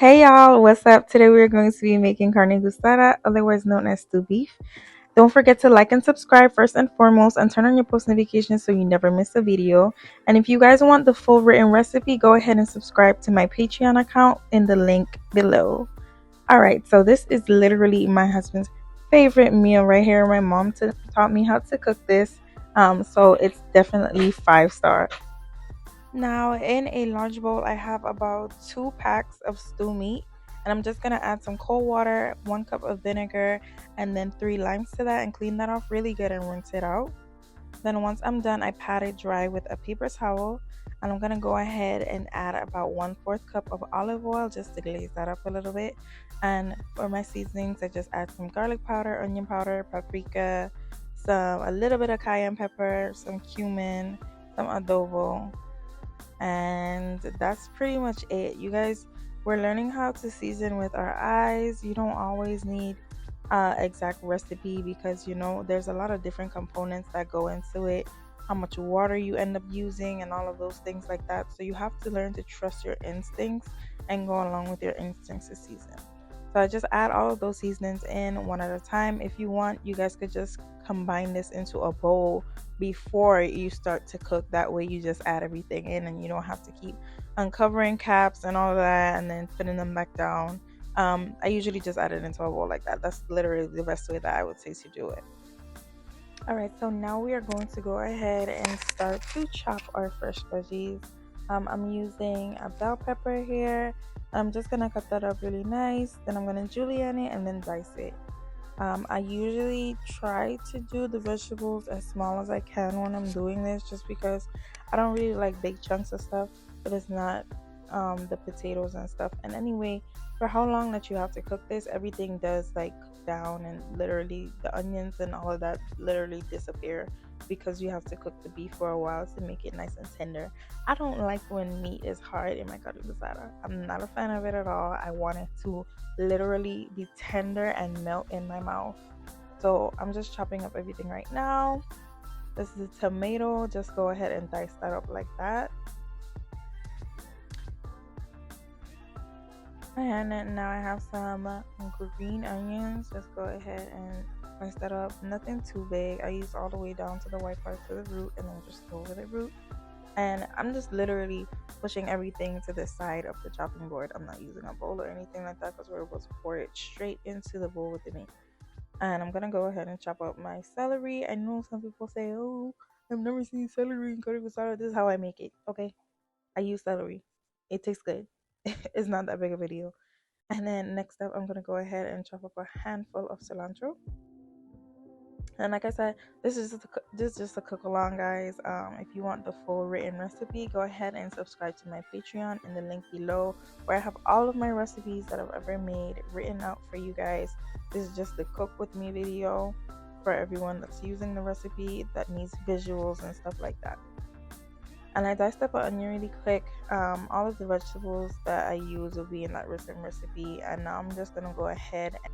Hey y'all, what's up? Today we're going to be making carne Guisada, otherwise known as stew beef. Don't forget to like and subscribe first and foremost, and turn on your post notifications so you never miss a video. And if you guys want the full written recipe, go ahead and subscribe to my Patreon account in the link below. Alright, so this is literally my husband's favorite meal right here. My mom taught me how to cook this, so it's definitely 5 star. Now, in a large bowl, I have about 2 packs of stew meat, and I'm just gonna add some cold water, 1 cup of vinegar, and then 3 limes to that, and clean that off really good and rinse it out. Then, once I'm done, I pat it dry with a paper towel, and I'm gonna go ahead and add about 1/4 cup of olive oil just to glaze that up a little bit. And for my seasonings, I just add some garlic powder, onion powder, paprika, a little bit of cayenne pepper, some cumin, some adobo, and that's pretty much it. You guys, we're learning how to season with our eyes. You don't always need exact recipe, because there's a lot of different components that go into it, how much water you end up using and all of those things like that. So you have to learn to trust your instincts and go along with your instincts to season. So I just add all of those seasonings in one at a time. If you want, you guys could just combine this into a bowl before you start to cook. That way you just add everything in and you don't have to keep uncovering caps and all of that and then putting them back down. I usually just add it into a bowl like that. That's literally the best way that I would say to do it. Alright, so now we are going to go ahead and start to chop our fresh veggies. I'm using a bell pepper here. I'm just gonna cut that up really nice. Then I'm gonna julienne it and then dice it. I usually try to do the vegetables as small as I can when I'm doing this, just because I don't really like big chunks of stuff, but it's not the potatoes and stuff. And anyway, for how long that you have to cook this, everything does like cook down, and literally the onions and all of that literally disappear because you have to cook the beef for a while to make it nice and tender. I don't like when meat is hard in my carne asada. I'm not a fan of it at all. I want it to literally be tender and melt in my mouth. So I'm just chopping up everything right now. This is a tomato. Just go ahead and dice that up like that. And then now I have some green onions. Just go ahead and slice that up. Nothing too big. I use all the way down to the white part to the root, and then just go over the root. And I'm just literally pushing everything to the side of the chopping board. I'm not using a bowl or anything like that, because we're able to pour it straight into the bowl with the meat. And I'm gonna go ahead and chop up my celery. I know some people say, "Oh, I've never seen celery in curry masala." This is how I make it. Okay, I use celery. It tastes good. It's not that big of a deal. And then next up, I'm gonna go ahead and chop up a handful of cilantro. And like I said, this is just a cook along, guys. If you want the full written recipe, go ahead and subscribe to my Patreon in the link below, where I have all of my recipes that I've ever made written out for you guys. This is just the cook with me video for everyone that's using the recipe that needs visuals and stuff like that. And I diced up an onion really quick. All of the vegetables that I use will be in that written recipe. And now I'm just gonna go ahead and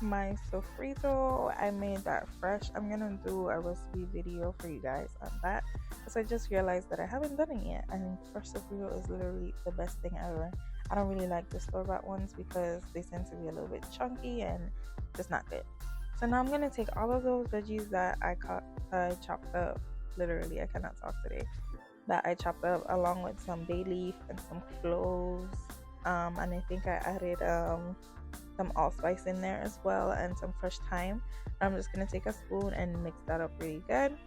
my sofrito. I made that fresh. I'm gonna do a recipe video for you guys on that, because I just realized that I haven't done it yet, and fresh sofrito is literally the best thing ever. I don't really like the store-bought ones because they tend to be a little bit chunky and just not good. So now I'm gonna take all of those veggies that I chopped up. Literally, I cannot talk today. That I chopped up, along with some bay leaf and some cloves, and I think I added some allspice in there as well, and some fresh thyme. I'm just gonna take a spoon and mix that up really good.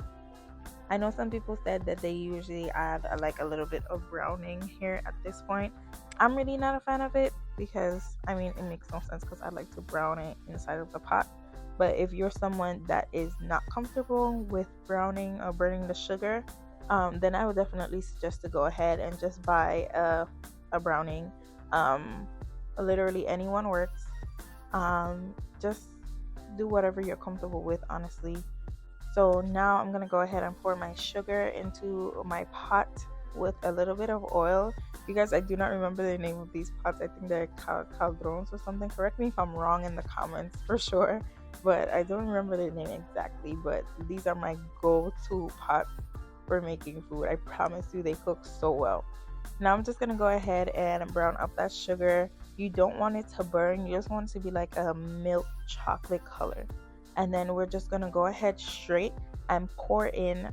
I know some people said that they usually add like a little bit of browning here at this point. I'm really not a fan of it, because I mean, it makes no sense, because I like to brown it inside of the pot. But if you're someone that is not comfortable with browning or burning the sugar, then I would definitely suggest to go ahead and just buy a browning. Literally anyone works. Just do whatever you're comfortable with, honestly. So now I'm gonna go ahead and pour my sugar into my pot with a little bit of oil. You guys, I do not remember the name of these pots. I think they're caldrons or something. Correct me if I'm wrong in the comments for sure, but I don't remember their name exactly. But these are my go-to pots for making food. I promise you, they cook so well. Now I'm just gonna go ahead and brown up that sugar. You don't want it to burn, you just want it to be like a milk chocolate color. And then we're just gonna go ahead straight and pour in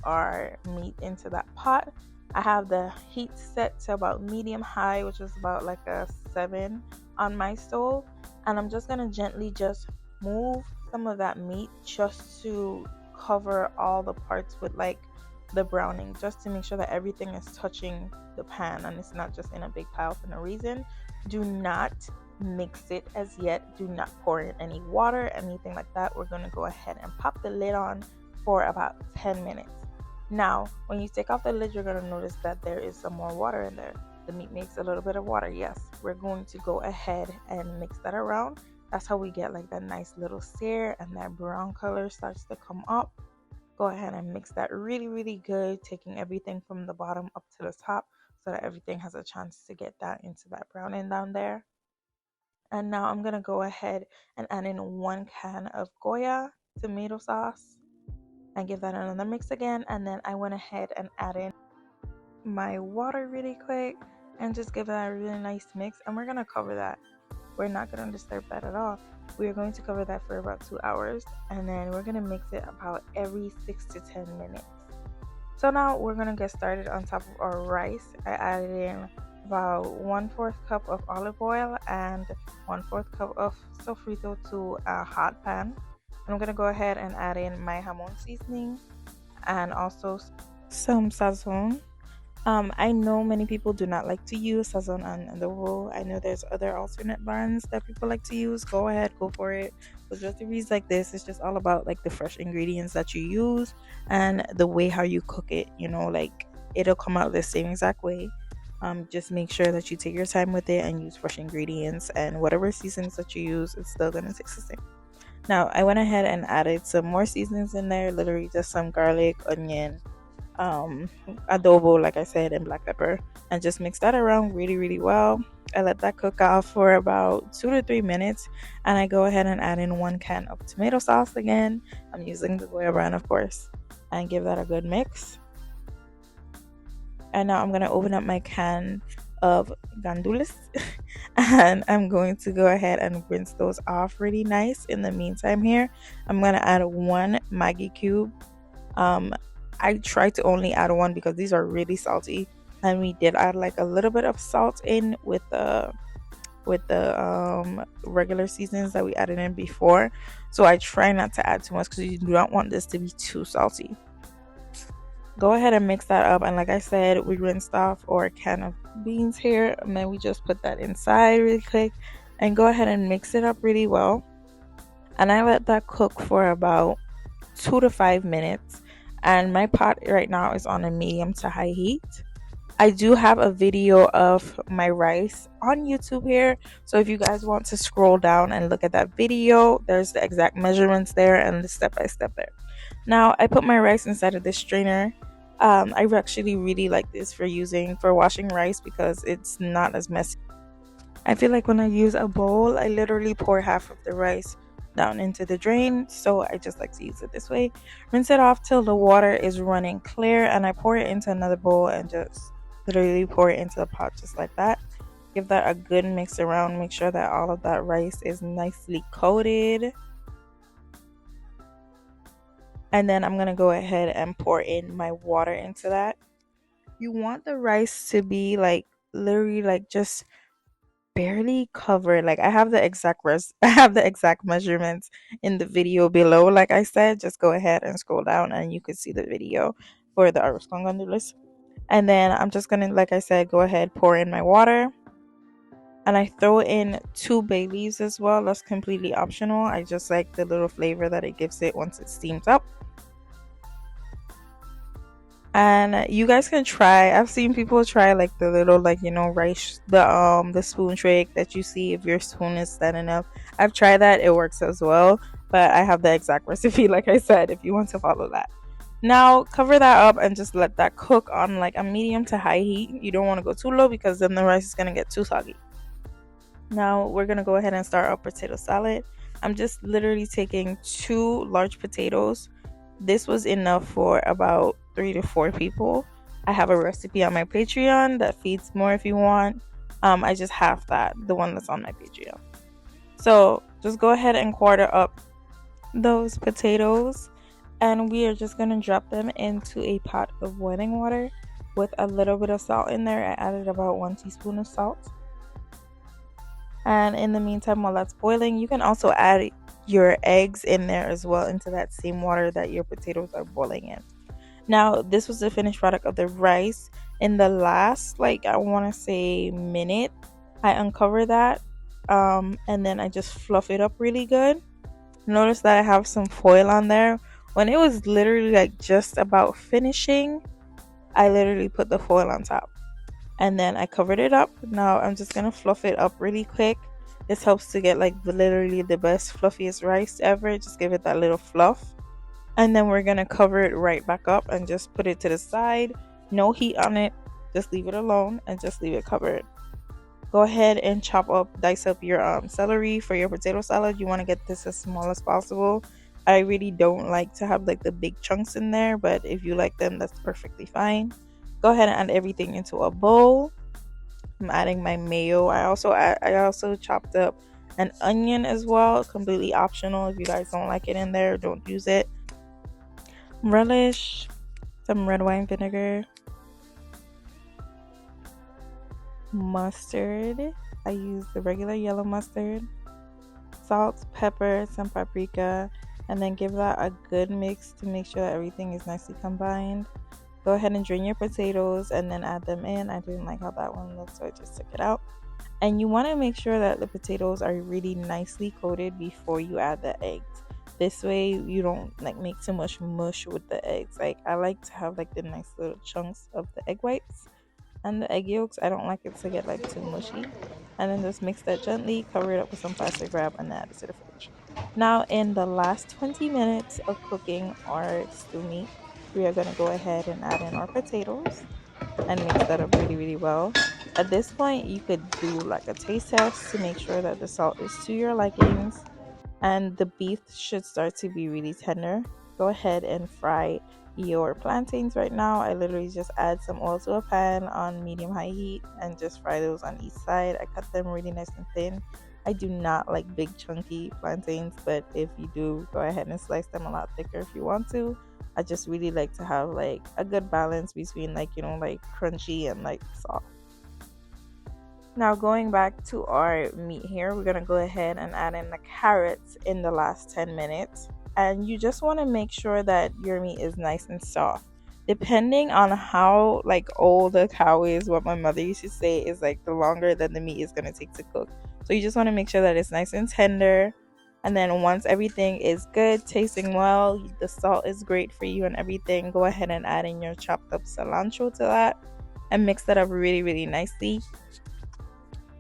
our meat into that pot. I have the heat set to about medium high, which is about like a 7 on my stove. And I'm just gonna gently just move some of that meat just to cover all the parts with like the browning, just to make sure that everything is touching the pan and it's not just in a big pile for no reason. Do not mix it as yet. Do not pour in any water, anything like that. We're going to go ahead and pop the lid on for about 10 minutes. Now, when you take off the lid, you're going to notice that there is some more water in there. The meat makes a little bit of water. Yes, we're going to go ahead and mix that around. That's how we get like that nice little sear and that brown color starts to come up. Go ahead and mix that really, really good, taking everything from the bottom up to the top so that everything has a chance to get that into that browning down there. And now I'm going to go ahead and add in 1 can of Goya tomato sauce and give that another mix again. And then I went ahead and add in my water really quick and just give that a really nice mix. And we're going to cover that. We're not going to disturb that at all. We are going to cover that for about 2 hours, and then we're going to mix it about every 6 to 10 minutes. So now we're going to get started on top of our rice. I added in about 1/4 cup of olive oil and 1/4 cup of sofrito to a hot pan. And I'm going to go ahead and add in my jamon seasoning and also some sazon. I know many people do not like to use sazon on the roll. I know there's other alternate brands that people like to use. Go ahead, go for it. But recipes like this, it's just all about like the fresh ingredients that you use and the way how you cook it. You know, like it'll come out the same exact way. Just make sure that you take your time with it and use fresh ingredients, and whatever seasonings that you use, it's still gonna taste the same. Now I went ahead and added some more seasonings in there, literally just some garlic, onion, adobo, like I said, and black pepper, and just mix that around really, really well. I let that cook off for about 2 to 3 minutes, and I go ahead and add in 1 can of tomato sauce again. I'm using the Goya brand, of course, and give that a good mix. And now I'm gonna open up my can of gandules and I'm going to go ahead and rinse those off really nice. In the meantime here, I'm gonna add 1 Maggi cube. I try to only add 1 because these are really salty, and we did add like a little bit of salt in with the regular seasonings that we added in before. So I try not to add too much because you do not want this to be too salty. Go ahead and mix that up, and like I said, we rinsed off our can of beans here, and then we just put that inside really quick and go ahead and mix it up really well. And I let that cook for about 2 to 5 minutes, and my pot right now is on a medium to high heat. I do have a video of my rice on YouTube here, so if you guys want to scroll down and look at that video, there's the exact measurements there and the step by step there. Now I put my rice inside of this strainer. I actually really like this for washing rice because it's not as messy. I feel like when I use a bowl, I literally pour half of the rice down into the drain, so I just like to use it this way. Rinse it off till the water is running clear, and I pour it into another bowl and just literally pour it into the pot just like that. Give that a good mix around. Make sure that all of that rice is nicely coated. And then I'm gonna go ahead and pour in my water into that. You want the rice to be like literally like just barely covered. Like I have the exact I have the exact measurements in the video below. Like I said, just go ahead and scroll down and you can see the video for the arroz con gandules. And then I'm just gonna, like I said, go ahead, pour in my water. And I throw in 2 bay leaves as well. That's completely optional. I just like the little flavor that it gives it once it steams up. And you guys can try. I've seen people try like the little, like, you know, rice, the spoon trick that you see if your spoon is standing up. I've tried that. It works as well. But I have the exact recipe, like I said, if you want to follow that. Now cover that up and just let that cook on like a medium to high heat. You don't want to go too low because then the rice is gonna get too soggy. Now we're gonna go ahead and start our potato salad. I'm just literally taking 2 large potatoes. This was enough for about 3 to 4 people. I have a recipe on my Patreon that feeds more if you want. I just have that, the one that's on my Patreon. So just go ahead and quarter up those potatoes, and we are just going to drop them into a pot of boiling water with a little bit of salt in there. I added about 1 teaspoon of salt. And in the meantime, while that's boiling, you can also add your eggs in there as well, into that same water that your potatoes are boiling in. Now, this was the finished product of the rice. In the last, like, I want to say minute, I uncover that, and then I just fluff it up really good. Notice that I have some foil on there. When it was literally like just about finishing, I literally put the foil on top, and then I covered it up. Now I'm just gonna fluff it up really quick. This helps to get like literally the best fluffiest rice ever. Just give it that little fluff, and then we're gonna cover it right back up and just put it to the side. No heat on it, just leave it alone and just leave it covered. Go ahead and dice up your celery for your potato salad. You want to get this as small as possible. I really don't like to have like the big chunks in there, but if you like them, that's perfectly fine. Go ahead and add everything into a bowl. I'm adding my mayo. I also chopped up an onion as well, completely optional. If you guys don't like it in there, don't use it. Relish, some red wine vinegar, mustard. I use the regular yellow mustard, salt, pepper, some paprika, and then give that a good mix to make sure that everything is nicely combined. Go ahead and drain your potatoes and then add them in. I didn't like how that one looked, so I just took it out. And you want to make sure that the potatoes are really nicely coated before you add the eggs. This way you don't like make too much mush with the eggs. Like, I like to have like the nice little chunks of the egg whites and the egg yolks. I don't like it to get like too mushy. And then just mix that gently, cover it up with some plastic wrap, and add it to the fridge. Now, in the last 20 minutes of cooking our stew meat, we are going to go ahead and add in our potatoes and mix that up really, really well. At this point, you could do like a taste test to make sure that the salt is to your likings, and the beef should start to be really tender. Go ahead and fry your plantains. Right now, I literally just add some oil to a pan on medium high heat and just fry those on each side. I cut them really nice and thin. I do not like big chunky plantains, but if you do, go ahead and slice them a lot thicker if you want to. I just really like to have like a good balance between like, like crunchy and like soft. Now, going back to our meat here, we're going to go ahead and add in the carrots in the last 10 minutes. And you just want to make sure that your meat is nice and soft. Depending on how like old the cow is, what my mother used to say is like the longer that the meat is going to take to cook. So you just want to make sure that it's nice and tender. And then once everything is good, tasting well, the salt is great for you and everything, go ahead and add in your chopped up cilantro to that and mix that up really, really nicely.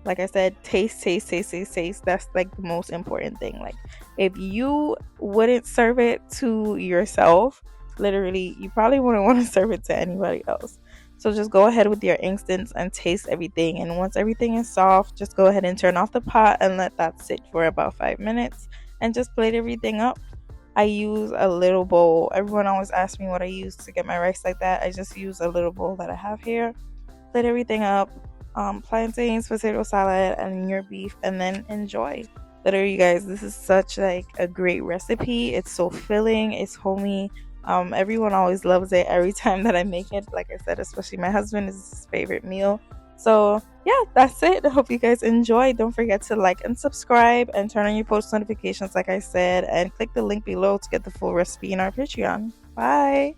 Like I said, taste. That's like the most important thing. Like, if you wouldn't serve it to yourself, literally, you probably wouldn't want to serve it to anybody else. So just go ahead with your instincts and taste everything. And once everything is soft, just go ahead and turn off the pot and let that sit for about 5 minutes and just plate everything up. I use a little bowl. Everyone always asks me what I use to get my rice like that. I just use a little bowl that I have here. Plate everything up. Plantains, potato salad, and your beef, and then enjoy. Literally, you guys, this is such like a great recipe. It's so filling, it's homey. Everyone always loves it every time that I make it. Like I said, especially my husband, is his favorite meal. So yeah, that's it. I hope you guys enjoy. Don't forget to like and subscribe and turn on your post notifications like I said, and click the link below to get the full recipe in our Patreon. Bye.